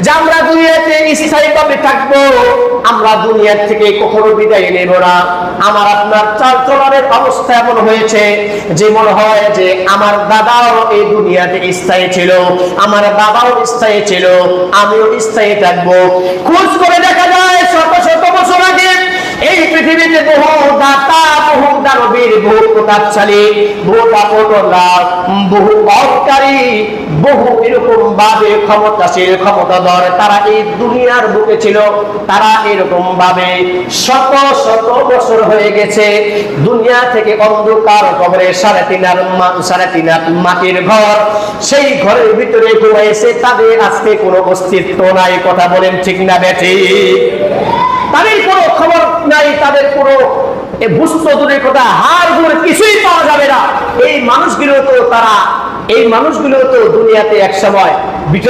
যে আমরা দুনিয়াতে স্থায়ীভাবে থাকবো, আমরা দুনিয়া থেকে কখনো বিদায় নেব না। আমার আপনার চাল চলারের অবস্থা এমন হয়েছে যে মনে হয় যে আমার দাদাও এই দুনিয়াতে স্থায়ী ছিল, আমার বাবাও স্থায়ী ছিল, আমিও স্থায়ী থাকবো। খোঁজ করে দেখা যায় শত শত বছর আগে এই পৃথিবীতে বহু দাতা, বহু দানবীর, বহু প্রতাপশালী, বহু দাপটদার, বহু অহংকারী, বহু এরকম ভাবে ক্ষমতাশীল, ক্ষমতাধর তারা এই দুনিয়ার বুকে ছিল। তারা এরকম ভাবে শত শত বছর হয়ে গেছে দুনিয়া থেকে অন্ধকার কবরে 3.5 হাত মাটির ঘর, সেই ঘরের ভিতরে ঘুমাইছে। তাদের আজকে কোনো অস্তিত্ব নাই। কথা বলেন ঠিক না বেঠিক? তাদের কোনো খবর নাই, তাদের কোনো বুঝতো দূরের কথা, হাড় গুড় কিছুই পাওয়া যাবে না। এই মানুষগুলো তো দুনিয়াতে এক সময়